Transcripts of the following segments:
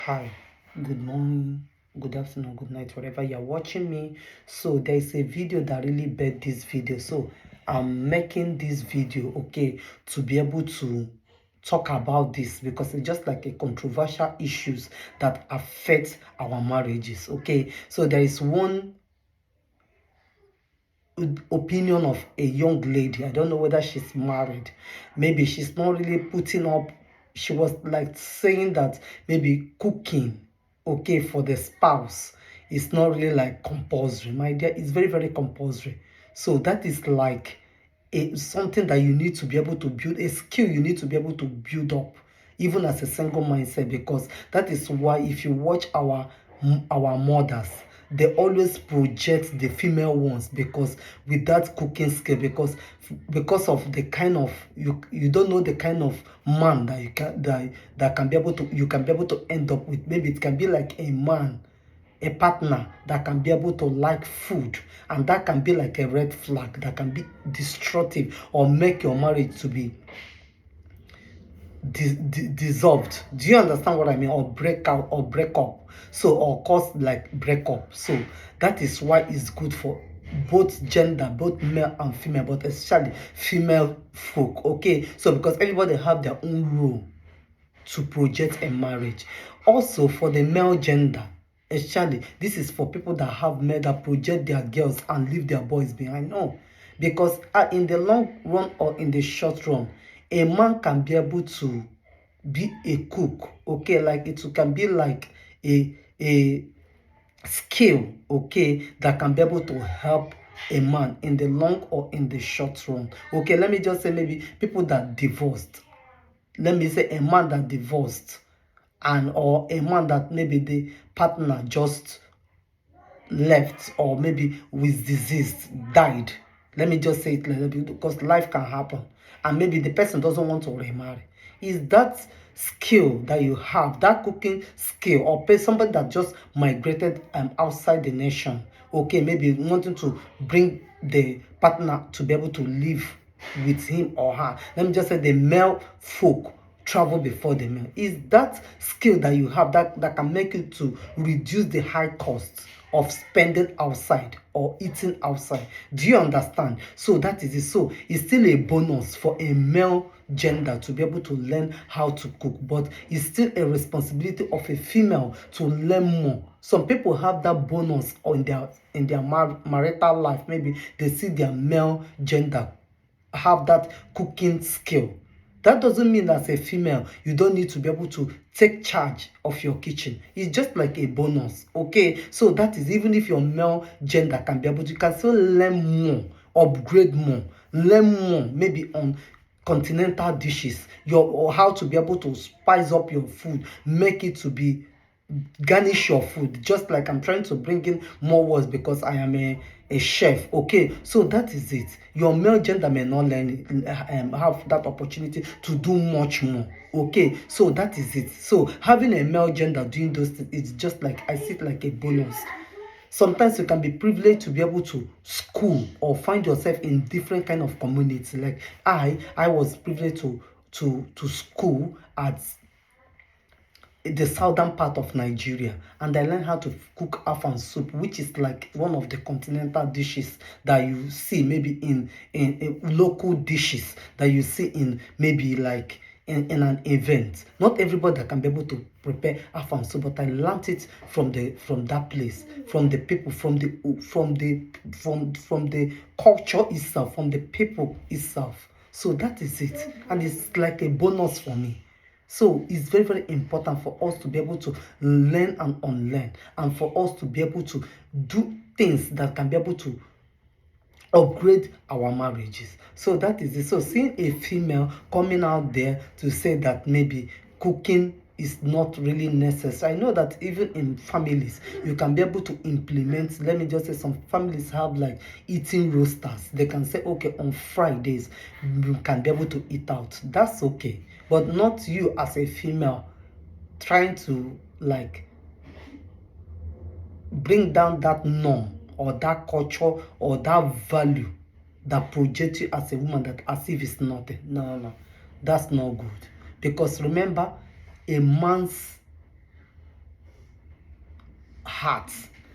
Hi, good morning, good afternoon, good night, wherever you're watching me. So there is a video that really begged this video. So I'm making this video, okay, to be able to talk about this because it's just like a controversial issues that affect our marriages. Okay, so there is one opinion of a young lady. I don't know whether she's married. Maybe she's not really putting up. She was like saying that maybe cooking, okay, for the spouse is not really like compulsory. My dear, it's very, very compulsory. So that is like something that you need to be able to build, a skill you need to be able to build up even as a single mindset, because that is why if you watch our mothers, they always project the female ones because with that cooking skill, because of the kind of you don't know the kind of man that that can be able to you can be able to end up with. Maybe it can be like a partner that can be able to like food, and that can be like a red flag that can be destructive or make your marriage to be dissolved. Do you understand what I mean? Or break out or break up. So, or cause like breakup. So that is why it's good for both gender, both male and female, but especially female folk. Okay, so because everybody have their own role to project a marriage. Also for the male gender, especially this is for people that have men that project their girls and leave their boys behind. No, because in the long run or in the short run, a man can be able to be a cook. Okay, like it can be like a skill, okay, that can be able to help a man in the long or in the short run. Okay, let me just say maybe people that divorced, let me say a man that divorced, and or a man that maybe the partner just left, or maybe with disease died. Let me just say it like that because life can happen, and maybe the person doesn't want to remarry. Is that skill that you have, that cooking skill, or pay somebody that just migrated outside the nation, okay, maybe wanting to bring the partner to be able to live with him or her. Let me just say the male folk travel before the male. Is that skill that you have that can make you to reduce the high costs of spending outside or eating outside? Do you understand? So that is it. So it's still a bonus for a male gender to be able to learn how to cook, but it's still a responsibility of a female to learn more. Some people have that bonus on their marital life. Maybe they see their male gender have that cooking skill. That doesn't mean as a female you don't need to be able to take charge of your kitchen. It's just like a bonus. Okay, so that is, even if your male gender can be able to, you can still learn more, upgrade more, learn more, maybe on continental dishes, or how to be able to spice up your food, make it to be garnish your food. Just like I'm trying to bring in more words because I am a chef. Okay, so that is it. Your male gender may not learn have that opportunity to do much more. Okay, so that is it. So having a male gender doing those things, it's just like, I see it like a bonus. Sometimes you can be privileged to be able to school or find yourself in different kind of community. Like I was privileged to school at the southern part of Nigeria, and I learned how to cook afan soup, which is like one of the continental dishes that you see maybe in local dishes that you see in maybe like in an event. Not everybody that can be able to prepare afan soup, but I learned it from that place, from the people, from the culture itself, from the people itself. So that is it, and it's like a bonus for me. So it's very, very important for us to be able to learn and unlearn, and for us to be able to do things that can be able to upgrade our marriages. So that is it. So seeing a female coming out there to say that maybe cooking is not really necessary. I know that even in families, you can be able to implement, let me just say, some families have like eating roasters. They can say, okay, on Fridays, you can be able to eat out. That's okay. But not you as a female trying to like bring down that norm or that culture or that value that projects you as a woman, that as if it's nothing. No, no, that's not good. Because remember, a man's heart.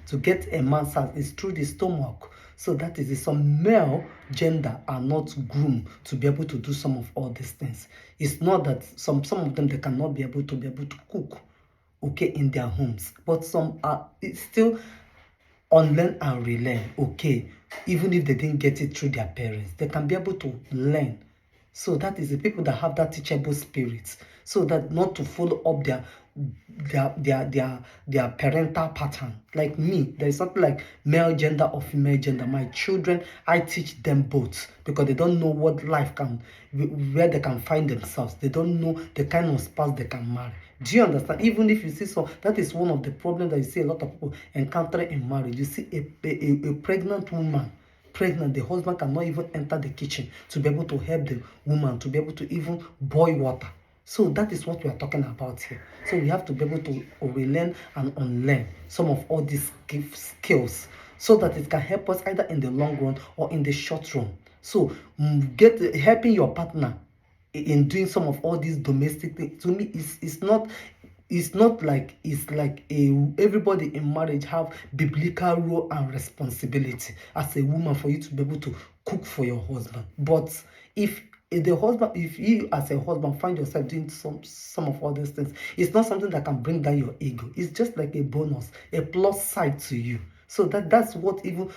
To get a man's heart is through the stomach. So that is it. Some male gender are not groomed to be able to do some of all these things. It's not that some of them they cannot be able to cook, okay, in their homes, but some are still unlearn and relearn, okay, even if they didn't get it through their parents, they can be able to learn. So that is the people that have that teachable spirit, so that not to follow up their parental pattern. Like me, there is something like male gender or female gender. My children, I teach them both because they don't know what life can, where they can find themselves. They don't know the kind of spouse they can marry. Do you understand? Even if you see, so that is one of the problems that you see a lot of people encountering in marriage. You see a pregnant woman, the husband cannot even enter the kitchen to be able to help the woman to be able to even boil water. So that is what we are talking about here. So we have to be able to relearn and unlearn some of all these skills so that it can help us either in the long run or in the short run. So helping your partner in doing some of all these domestic things, to me, it's not like, it's like everybody in marriage have biblical role and responsibility as a woman for you to be able to cook for your husband. But if you as a husband find yourself doing some of all these things, it's not something that can bring down your ego. It's just like a bonus, a plus side to you. So that's what even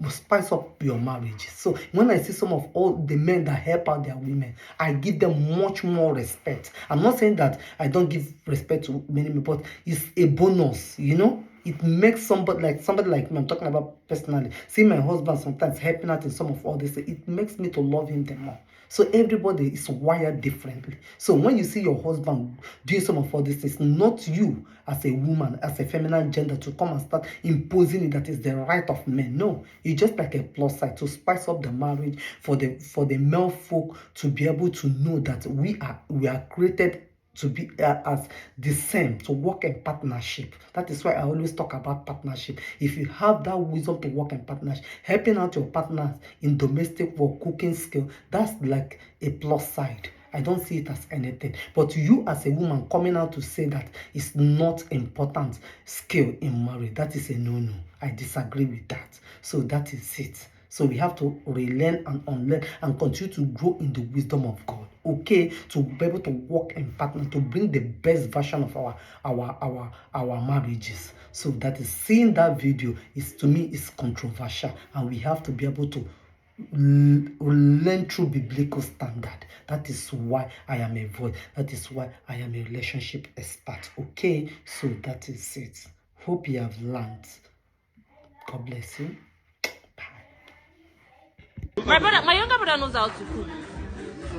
spice up your marriage. So when I see some of all the men that help out their women, I give them much more respect. I'm not saying that I don't give respect to many people, but it's a bonus, you know. It makes somebody like me, I'm talking about personally, see my husband sometimes helping out in some of all this, it makes me to love him the more. So everybody is wired differently. So when you see your husband doing some of all this, it's not you as a woman, as a feminine gender, to come and start imposing it that is the right of men. No, it's just like a plus side to spice up the marriage for the male folk to be able to know that we are created to be as the same, to work in partnership. That is why I always talk about partnership. If you have that wisdom to work in partnership, helping out your partners in domestic work, cooking skill, that's like a plus side. I don't see it as anything. But you as a woman coming out to say that it's not important skill in marriage, that is a no-no. I disagree with that. So that is it. So we have to relearn and unlearn and continue to grow in the wisdom of God, okay, to be able to work in partner, to bring the best version of our marriages. So that is, seeing that video is, to me, is controversial, and we have to be able to learn through biblical standard. That is why I am a voice. That is why I am a relationship expert, okay. So that is it. Hope you have learned. God bless you. My younger brother knows how to cook,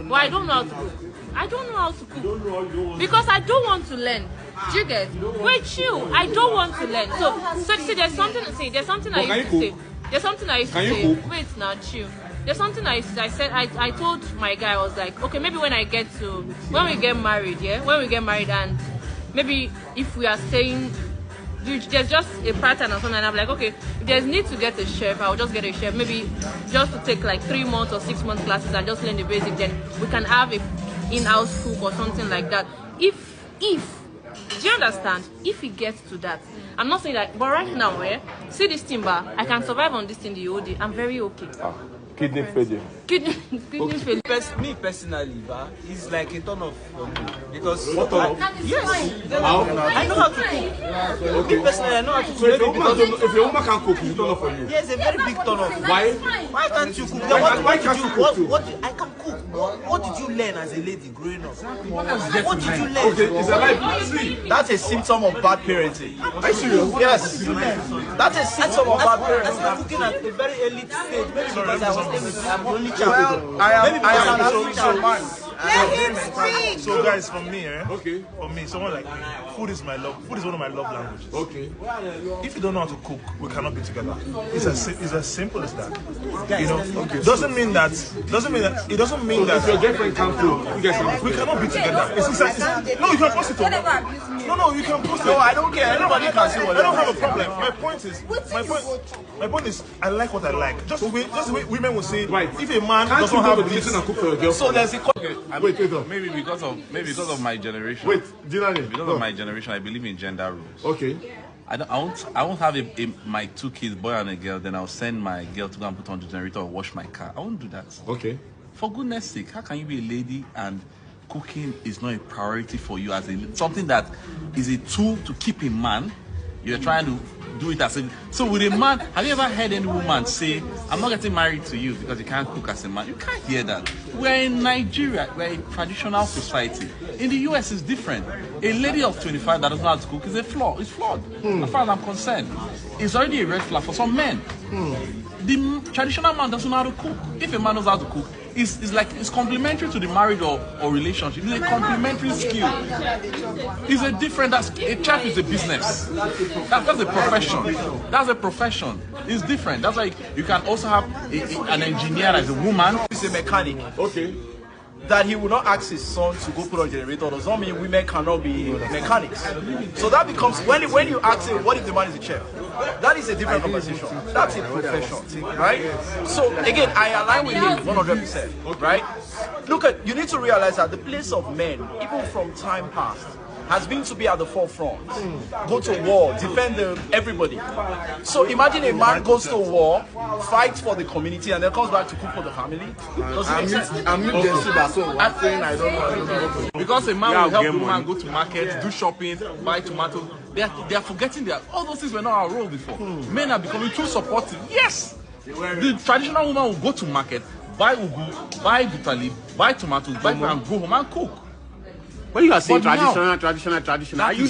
but I don't know how to cook. I don't know how to cook because I don't want to learn. Do you get? Wait, chill. I don't want to learn. So see, there's something I used to say. There's something I used to say. Wait, now chill. There's something I said. I told my guy, I was like, okay, maybe when we get married, and maybe if we are staying, there's just a pattern or something, and I'm like, okay, if there's need to get a chef, I'll just get a chef, maybe just to take like 3 months or 6 months classes and just learn the basic, then we can have a in-house cook or something like that. If do you understand? If it gets to that, I'm not saying that, but right now, see this timber, I can survive on this thing the whole day. I'm very okay. Kidney failure. Kidney failure. Me personally, it's like a turn off for me because Yes, I know how to cook. Me personally, I know how to cook. If your woman can cook, it's turn off for you. Yes, a very big turn off. Why? Why can't you cook? Why can't you cook too? I can cook. What did you learn as a lady growing up? What did you learn? Okay, it's a lie. That's a symptom of bad parenting. Are you serious? Yes. That's a symptom of bad parenting. I started cooking at a very early stage. Maybe because I was I'm the only child. I am so man. Let him speak. So guys, for me, Okay. For me, someone like food is my love. Food is one of my love languages. Okay. If you don't know how to cook, we cannot be together. It's as simple as that. Guys, you know, okay. Doesn't mean that. It doesn't mean If your girlfriend can't cook, you guys can we cannot be together. No, you can post it. No, you can post it. No, I don't care. Everybody can see what I don't have a problem. My point is, I like what I like. Just the way women will say, right. If a man can't doesn't you go have to the this, kitchen and cook for your girlfriend? so there's a Wait. Maybe because of my generation. Wait, Dinani. Because of my generation, I believe in gender roles. Okay. I won't have my 2 kids, boy and a girl. Then I'll send my girl to go and put on the generator or wash my car. I won't do that. Okay. For goodness sake, how can you be a lady and cooking is not a priority for you as something that is a tool to keep a man? You're trying to do it as a... So with a man, have you ever heard any woman say, I'm not getting married to you because you can't cook as a man? You can't hear that. We're in Nigeria. We're a traditional society. In the US, it's different. A lady of 25 that doesn't know how to cook is a flaw. It's flawed. As far as I'm concerned. It's already a red flag for some men. The traditional man doesn't know how to cook. If a man knows how to cook, it's complementary to the married or relationship. It's a complementary skill. It's a different. A chef is a business. That's a profession. That's a profession. It's different. That's why you can also have an engineer as a woman. He's a mechanic. Okay. That he will not ask his son to go put on a generator does not mean women cannot be mechanics. So that becomes when you ask him, what if the man is a chef? That is a different conversation. That's a profession, right? So again, I align with him 100%, right? Look at, you need to realize that the place of men, even from time past, has been to be at the forefront, go to war, defend everybody. So imagine a man goes to war, fights for the community, and then comes back to cook for the family. Does it make sense? I'm saying I don't know. Because a man will help a woman go to market, do shopping, buy tomatoes. They are forgetting that all those things were not our role before. Men are becoming too supportive. Yes! The traditional woman will go to market, buy ugu, buy bitterleaf, buy tomatoes, buy and go home and cook. When you are saying But traditional, are you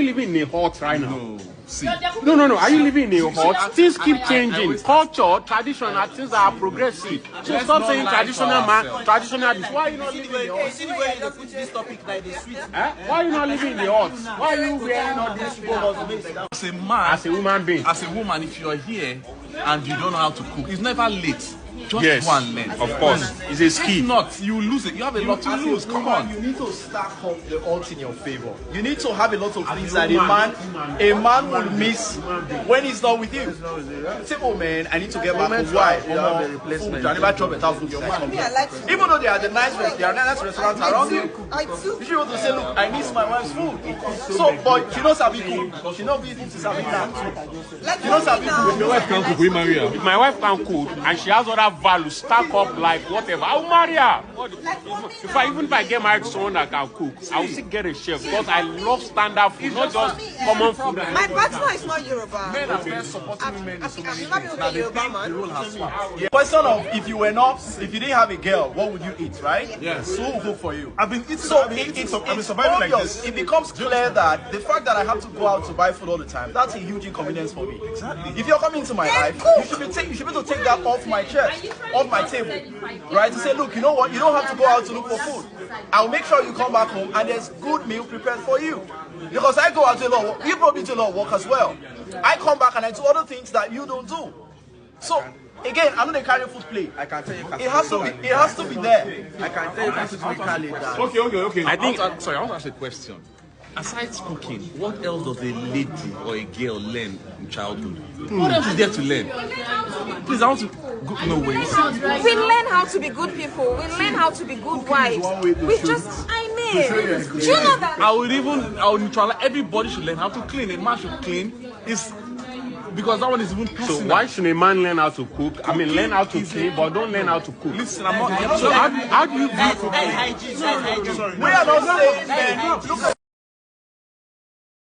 living in a hut right now? No. See. No. Are you living in a hut? Things keep changing. Culture, traditional things are progressive. So stop saying traditional man, traditional this. Why are you not living in the hut? See the way you put this topic like this sweet. Why are you not living in the hut? Why are you wearing all these clothes? As a man, As a woman being. as a woman, if you're here and you don't know how to cook, it's never late. Just Yes, go and learn. of course. It's a If skill. not, you lose it. You have a lot to lose. Come on. You need to stack up the odds in your favor. You need to have a lot of things that a man will miss when he's not with you. Say, oh man, I need to get back home. Why? Food. I never drop it out food. Even though they are nice restaurants around you, you should also say, look, I miss my wife's food. So, but she knows how to cook. She knows to serve that. She knows how to cook. Your wife can't cook, we marry her. If my wife can cook and she has other values, stack up like whatever, I'll marry her. Even if I get married to someone that can cook, I'll still get a chef because I love standard food, not just common food. My partner is not Yoruba. Men are very supporting women in so many things. Now they think the role has swapped. Question of if you didn't have a girl, what would you eat, right? Yes. So who will cook for you? I've been eating. So I've been surviving like obvious. this. It becomes clear that the fact that I have to go out to buy food all the time, that's a huge inconvenience for me. Exactly. If you're coming into my life, you should be able to take that off my chest, off my table, right? To say, look, you know what? You don't have to go out to look for food. I'll make sure you come back home and there's good meal prepared for you. Because I go out to a lot of work, you probably do a lot of work as well. I come back and I do other things that you don't do. So again, I'm not a carry food play. I can tell you. It has to be there. I can tell you categorically that. Okay. I want to ask a question. Aside cooking, what else does a lady or a girl learn in childhood? What else is there to learn? Please, I want to go. No way. We learn how to be good people. We learn how to be good wives. We just, do you know that? I would neutralize. Everybody should learn how to clean. A man should clean. Because that one is even personal. So why should a man learn how to cook? I mean, learn how to clean, but don't learn how to cook. Listen, I'm not. So how do you do cooking? We are not saying men. Look at